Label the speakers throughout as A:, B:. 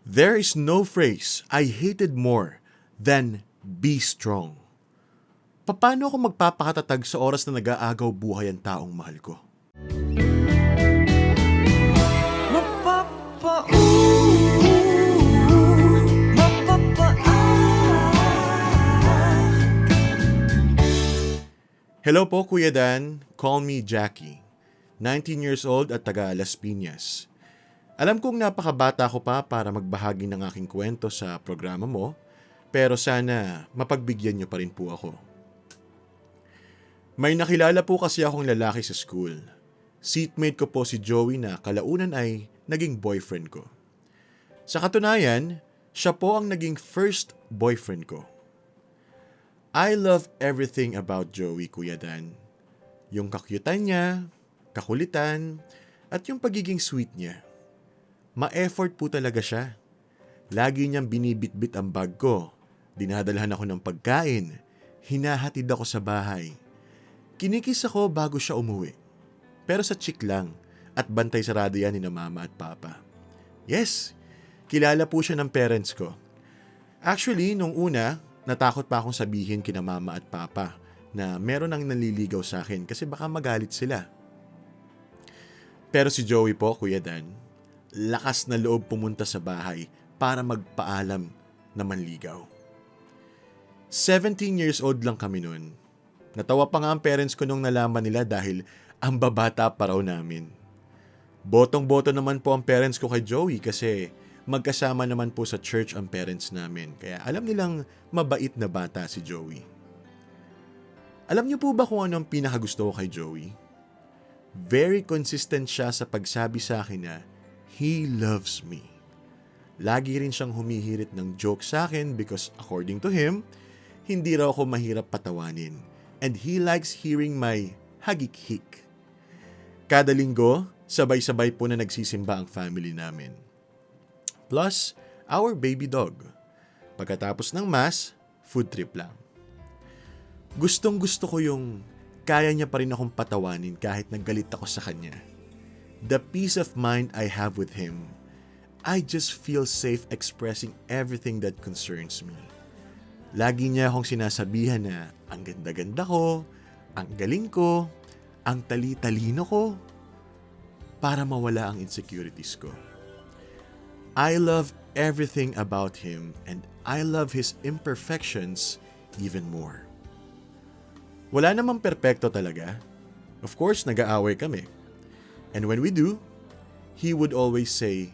A: There is no phrase I hated more than be strong. Paano ako magpapakatatag sa oras na nag-aagaw buhay ang taong mahal ko? Hello po Kuya Dan, call me Jackie. 19 years old at taga Las Piñas. Alam kong napakabata ko pa para magbahagi ng aking kwento sa programa mo, pero sana mapagbigyan niyo pa rin po ako. May nakilala po kasi akong lalaki sa school. Seatmate ko po si Joey na kalaunan ay naging boyfriend ko. Sa katunayan, siya po ang naging first boyfriend ko. I love everything about Joey, Kuya Dan. Yung kakyutan niya, kakulitan, at yung pagiging sweet niya. Ma-effort po talaga siya. Lagi niyang binibitbit ang bag ko. Dinadalhan ako ng pagkain. Hinahatid ako sa bahay. Kinikis ako bago siya umuwi. Pero sa chick lang at bantay sarado yan ni na mama at papa. Yes, kilala po siya ng parents ko. Actually, nung una, natakot pa akong sabihin kina mama at papa na meron ang nanliligaw sa akin kasi baka magalit sila. Pero si Joey po, Kuya Dan, lakas na loob pumunta sa bahay para magpaalam na manligaw. 17 years old lang kami noon. Natawa pa nga ang parents ko nung nalaman nila dahil ang babata pa raw namin. Botong-boto naman po ang parents ko kay Joey kasi magkasama naman po sa church ang parents namin. Kaya alam nilang mabait na bata si Joey. Alam niyo po ba kung ano ang pinakagusto ko kay Joey? Very consistent siya sa pagsabi sa akin na he loves me. Lagi rin siyang humihirit ng joke sa akin because according to him, hindi raw ako mahirap patawanin. And he likes hearing my hagik-hik. Kada linggo, sabay-sabay po na nagsisimba ang family namin. Plus, our baby dog. Pagkatapos ng mass, food trip lang. Gustong-gusto ko yung kaya niya pa rin akong patawanin kahit naggalit ako sa kanya. The peace of mind I have with him, I just feel safe expressing everything that concerns me. Lagi niya akong sinasabihan na ang ganda-ganda ko, ang galing ko, ang tali-talino ko, para mawala ang insecurities ko. I love everything about him and I love his imperfections even more. Wala namang perpekto talaga. Of course, nag-aaway kami. And when we do, he would always say,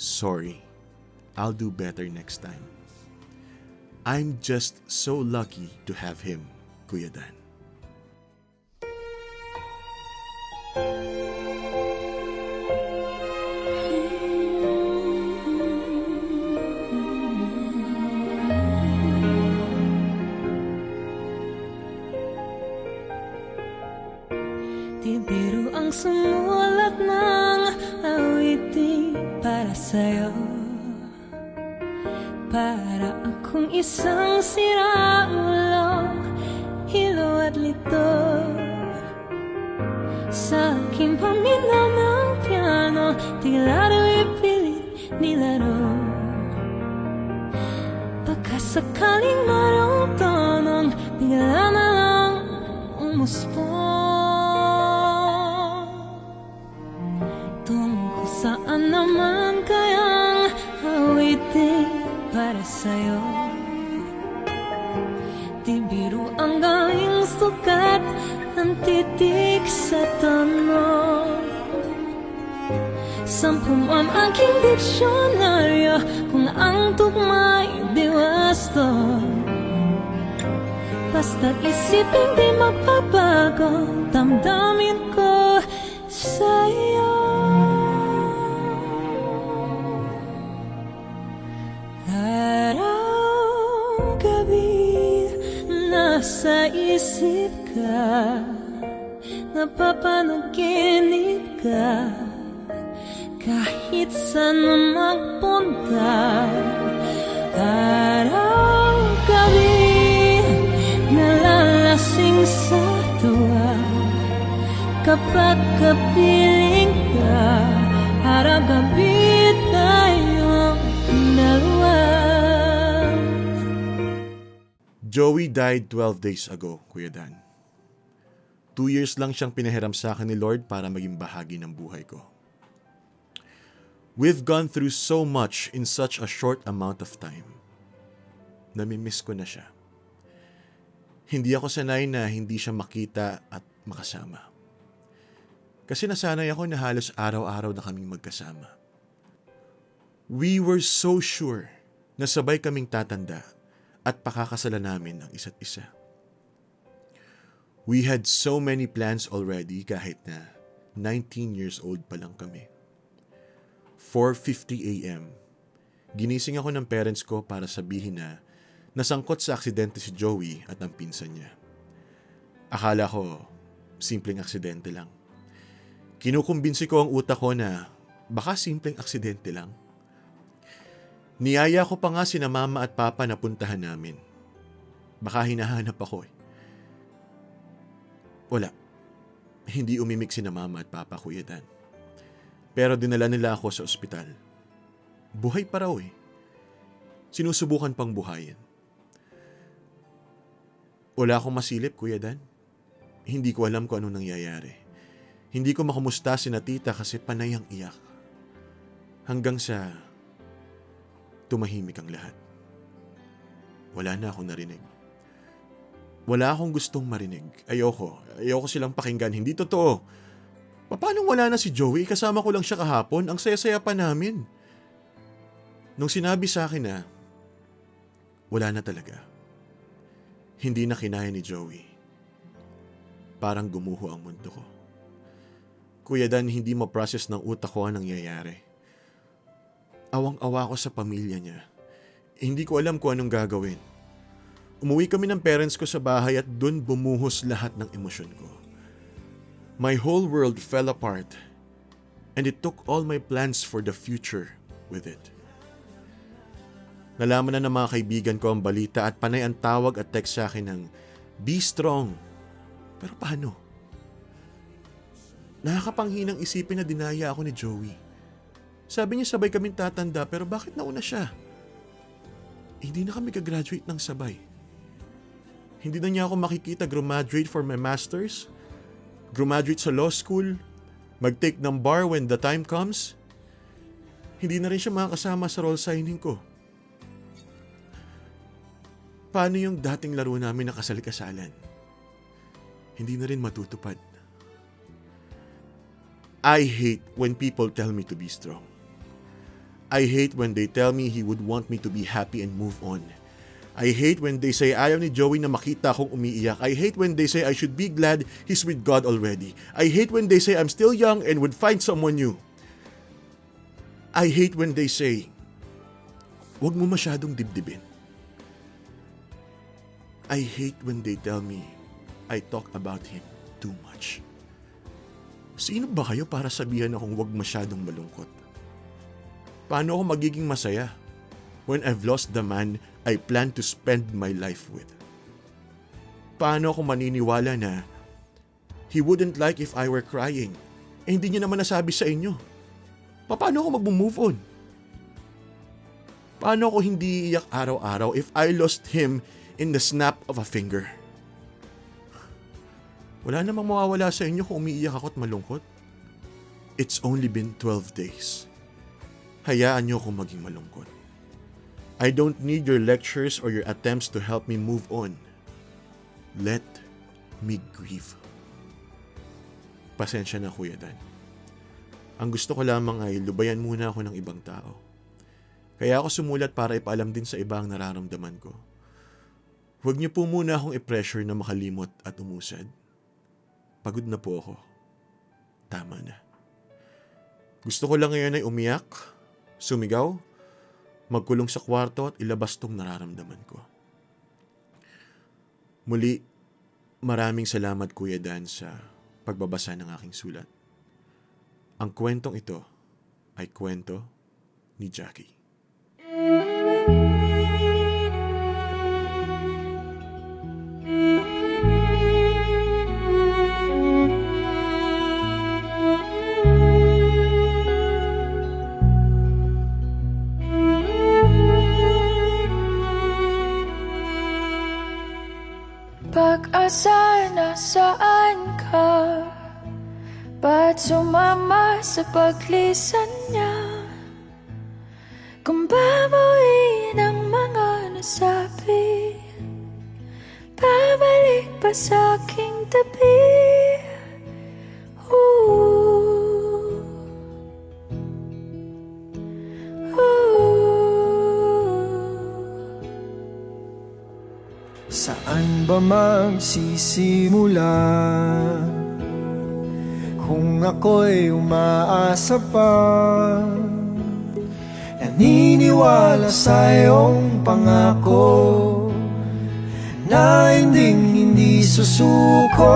A: "Sorry, I'll do better next time." I'm just so lucky to have him, Kuya Dan.
B: Di biro ang sumulat ng awitin para sa'yo. Para akong isang siraulo, hilo at lito. Sa aking pamina ng piano, tila daw ipilit nilaro. Baka sakaling marunong, bigla na lang umuspong. Tungkol saan naman kayang awitin para sa'yo? Di biro ang gawing sukat ng titik sa tono. 10 ang aking diksyonaryo kung ang tugma'y di wasto. Basta't isipin di magbabago, damdamin ko sa'yo. Araw-gabi nasa isip ka, napapanaginip ka, kahit saan magpunta. Araw-gabi nalalasing sa tuwa, kapag kapiling ka, araw-gabi tayong
A: Joey died 12 days ago, Kuya Dan. 2 years lang siyang pinahiram sa akin ni Lord para maging bahagi ng buhay ko. We've gone through so much in such a short amount of time. Namimiss ko na siya. Hindi ako sanay na hindi siya makita at makasama. Kasi nasanay ako na halos araw-araw na kaming magkasama. We were so sure na sabay kaming tatanda at pakakasala namin ng isa't isa. We had so many plans already kahit na 19 years old pa lang kami. 4:50 a.m. Ginising ako ng parents ko para sabihin na nasangkot sa aksidente si Joey at ang pinsan niya. Akala ko, simpleng aksidente lang. Kinukumbinsi ko ang utak ko na baka simpleng aksidente lang. Niyaya ko pa nga sina mama at papa na puntahan namin. Baka hinahanap ako eh. Wala. Hindi umimik sina mama at papa, Kuya Dan. Pero dinala nila ako sa ospital. Buhay pa raw eh. Sinusubukan pang buhayin. Wala akong masilip, Kuya Dan. Hindi ko alam kung anong nangyayari. Hindi ko makumusta si Tita kasi panay ang iyak. Hanggang sa tumahimik ang lahat. Wala na akong narinig. Wala akong gustong marinig. Ayoko silang pakinggan. Hindi totoo. Paano wala na si Joey? Kasama ko lang siya kahapon. Ang saya-saya pa namin. Nung sinabi sa akin na wala na talaga. Hindi na kinaya ni Joey. Parang gumuho ang mundo ko. Kuya Dan, hindi ma-process ng utak ko ang nangyayari. Awang-awa ko sa pamilya niya. Hindi ko alam kung anong gagawin. Umuwi kami ng parents ko sa bahay at dun bumuhos lahat ng emosyon ko. My whole world fell apart and it took all my plans for the future with it. Nalaman na ng mga kaibigan ko ang balita at panay ang tawag at text sa akin ng be strong. Pero paano? Nakakapanghinang isipin na dinaya ako ni Joey. Sabi niya sabay kaming tatanda pero bakit nauna siya? Hindi na kami gagraduate ng sabay. Hindi na niya ako makikita graduate for my master's, graduate sa law school, mag-take ng bar when the time comes. Hindi na rin siya makakasama sa role signing ko. Paano yung dating laro namin na kasal-kasalan? Hindi na rin matutupad. I hate when people tell me to be strong. I hate when they tell me he would want me to be happy and move on. I hate when they say ayaw ni Joey na makita akong umiiyak. I hate when they say I should be glad he's with God already. I hate when they say I'm still young and would find someone new. I hate when they say, huwag mo masyadong dibdibin. I hate when they tell me I talk about him too much. Sino ba kayo para sabihan akong huwag masyadong malungkot? Paano ako magiging masaya when I've lost the man I plan to spend my life with? Paano ako maniniwala na he wouldn't like if I were crying? Hindi niya naman nasabi sa inyo. Paano ako mag-move on? Paano ako hindi iiyak araw-araw if I lost him in the snap of a finger? Wala namang mawawala sa inyo kung umiiyak ako at malungkot. It's only been 12 days. Hayaan niyo akong maging malungkot. I don't need your lectures or your attempts to help me move on. Let me grieve. Pasensya na, Kuya Dan. Ang gusto ko lamang ay lubayan muna ako ng ibang tao. Kaya ako sumulat para ipaalam din sa iba ang nararamdaman ko. Huwag niyo po muna akong i-pressure na makalimot at umusad. Pagod na po ako. Tama na. Gusto ko lang ngayon ay umiyak, sumigaw, magkulong sa kwarto at ilabas tong nararamdaman ko. Muli, maraming salamat Kuya Dan sa pagbabasa ng aking sulat. Ang kwentong ito ay kwento ni Jackie.
C: Asan, nasaan ka? Ba't sumama sa paglisan niya? Kung babawiin ang mga nasabi, babalik pa sa aking tabi. Ooh.
D: Saan ba magsisimula kung ako'y umaasa pa? Naniniwala sa iyong pangako na hindi susuko.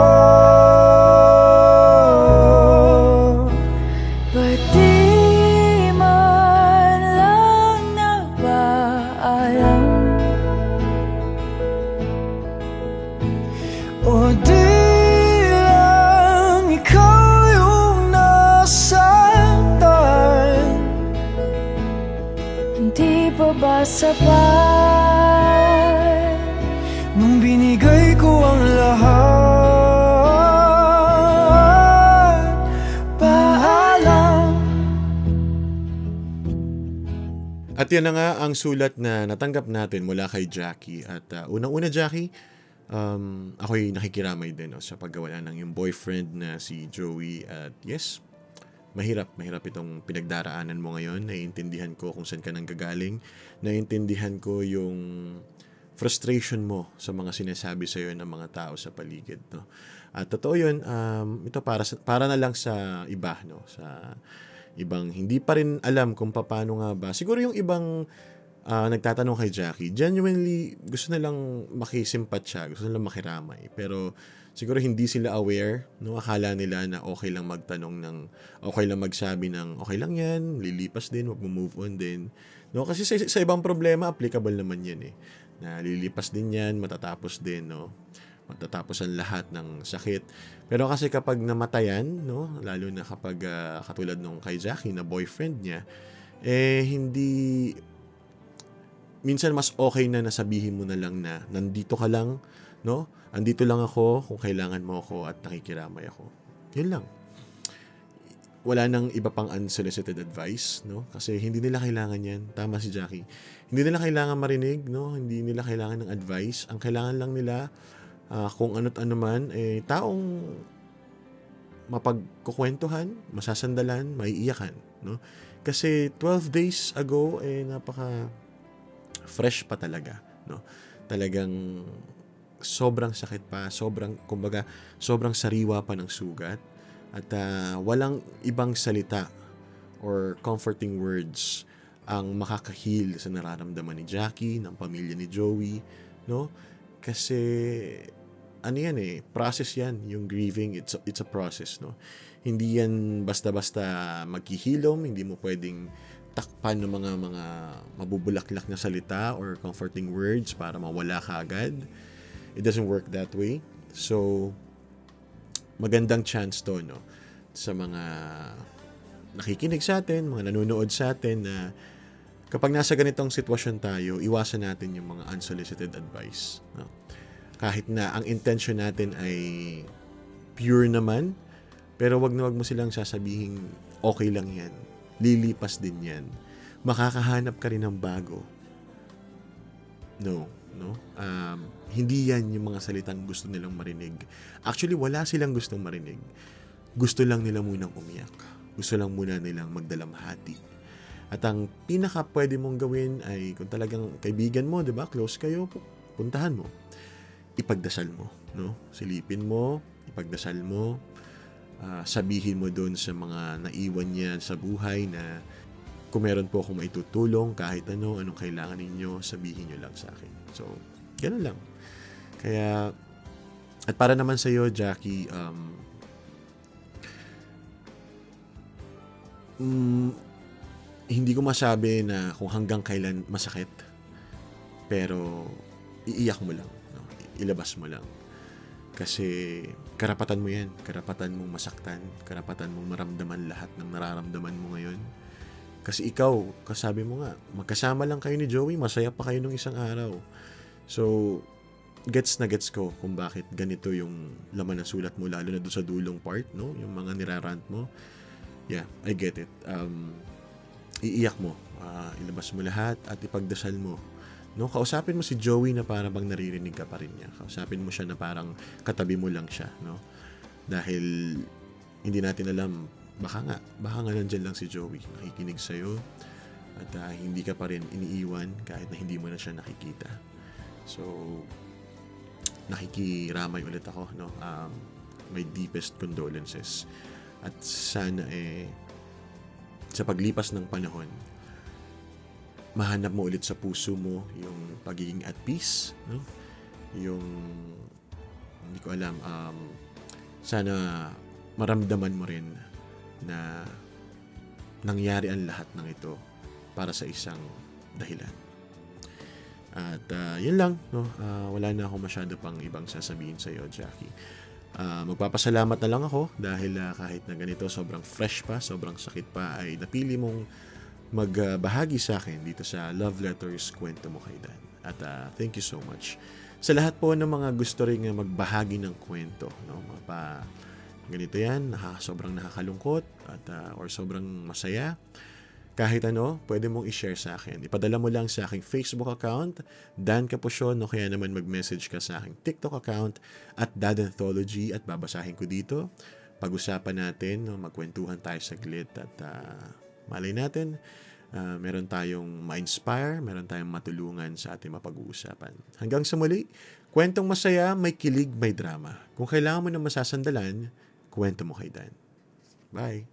C: Ba't di man lang nagpaalam?
D: O di lang ikaw yung nasaktan?
C: Hindi pa ba sapat
D: Nung binigay ko ang lahat? Paalam.
A: At yan na nga ang sulat na natanggap natin mula kay Jackie. At unang-una, Jackie, ako'y nakikiramay din sa paggawa ng yung boyfriend na si Joey. At yes, mahirap itong pinagdaraanan mo ngayon. Naiintindihan ko kung saan ka nanggagaling. Naiintindihan ko yung frustration mo sa mga sinasabi sa'yo ng mga tao sa paligid. No? At totoo yun, ito para na lang sa iba, no? Sa ibang hindi pa rin alam kung paano nga ba. Siguro yung ibang nagtatanong kay Jackie, genuinely gusto nilang makisimpatya, gusto nilang makiramay. Pero siguro hindi sila aware, no? Akala nila na okay lang magtanong okay lang magsabi ng okay lang yan, lilipas din, wag mo move on din. No? Kasi sa ibang problema, applicable naman yan eh. Na lilipas din yan, matatapos din, no? Matatapos ang lahat ng sakit. Pero kasi kapag namatayan, no? Lalo na kapag katulad nung kay Jackie na boyfriend niya, hindi minsan mas okay na nasabihin mo na lang na nandito ka lang, no? Andito lang ako kung kailangan mo ako at nakikiramay ako. Yun lang. Wala nang iba pang unsolicited advice, no? Kasi hindi nila kailangan yan. Tama si Jackie. Hindi nila kailangan marinig, no? Hindi nila kailangan ng advice. Ang kailangan lang nila, kung ano't ano man, taong mapagkukwentuhan, masasandalan, maiiyakan, no? Kasi 12 days ago, napaka fresh pa talaga, no? Talagang sobrang sakit pa, sobrang sariwa pa ng sugat at walang ibang salita or comforting words ang makaka-heal sa nararamdaman ni Jackie, ng pamilya ni Joey, no? Kasi ano yan process yan, yung grieving, it's a process, no? Hindi yan basta-basta maghihilom, hindi mo pwedeng takpan ng mga mabubulaklak na salita or comforting words para mawala ka agad. It doesn't work that way. So, magandang chance to, no? Sa mga nakikinig sa atin, mga nanonood sa atin na kapag nasa ganitong sitwasyon tayo, iwasan natin yung mga unsolicited advice, no? Kahit na ang intention natin ay pure naman, pero wag mo silang sasabihin okay lang yan. Lilipas din yan. Makakahanap ka rin ng bago. No. Hindi yan yung mga salitang gusto nilang marinig. Actually, wala silang gustong marinig. Gusto lang nila munang umiyak. Gusto lang muna nilang magdalamhati. At ang pinaka pwede mong gawin ay kung talagang kaibigan mo, 'di ba? Close kayo, puntahan mo. Ipagdasal mo, no? Silipin mo, ipagdasal mo. Sabihin mo doon sa mga naiwan niya sa buhay na kung meron po akong maitutulong, kahit anong kailangan ninyo, sabihin nyo lang sa akin. So, ganun lang. Kaya, at para naman sa iyo, Jackie, hindi ko masabi na kung hanggang kailan masakit, pero iiyak mo lang, no? Ilabas mo lang. Kasi karapatan mo yan. Karapatan mong masaktan. Karapatan mong maramdaman lahat ng nararamdaman mo ngayon. Kasi ikaw, kasabi mo nga, magkasama lang kayo ni Joey, masaya pa kayo nung isang araw. So, gets na gets ko kung bakit ganito yung laman ng sulat mo, lalo na doon sa dulong part, no? Yung mga nirarant mo. Yeah, I get it. Iiyak mo, ilabas mo lahat at ipagdasal mo. No, kausapin mo si Joey na parang bang naririnig ka pa rin niya. Kausapin mo siya na parang katabi mo lang siya, no? Dahil hindi natin alam, baka nga nandyan lang si Joey, nakikinig sa'yo at hindi ka pa rin iniiwan kahit na hindi mo na siya nakikita. So, nakikiramay ulit ako, no? My deepest condolences. At sana sa paglipas ng panahon, mahanap mo ulit sa puso mo yung pagiging at peace, no? Yung, hindi ko alam, sana maramdaman mo rin na nangyari ang lahat ng ito para sa isang dahilan. At yun lang, no? Wala na ako masyado pang ibang sasabihin sa iyo, Jackie. Magpapasalamat na lang ako dahil kahit na ganito sobrang fresh pa, sobrang sakit pa, ay napili mong magbahagi sa akin dito sa Love Letters Kwento Mo Kay Dan. At thank you so much sa lahat po ng mga gusto rin magbahagi ng kwento, no? Ganito yan, sobrang nakakalungkot at or sobrang masaya. Kahit ano, pwede mong i-share sa akin. Ipadala mo lang sa aking Facebook account, Dan Capucion, o kaya naman mag-message ka sa aking TikTok account at Dadanthology at babasahin ko dito. Pag-usapan natin, no, magkwentuhan tayo saglit at malay natin, meron tayong ma-inspire, meron tayong matulungan sa ating mapag-uusapan. Hanggang sa muli, kwentong masaya, may kilig, may drama. Kung kailangan mo ng masasandalan, kwento mo kay Dan. Bye!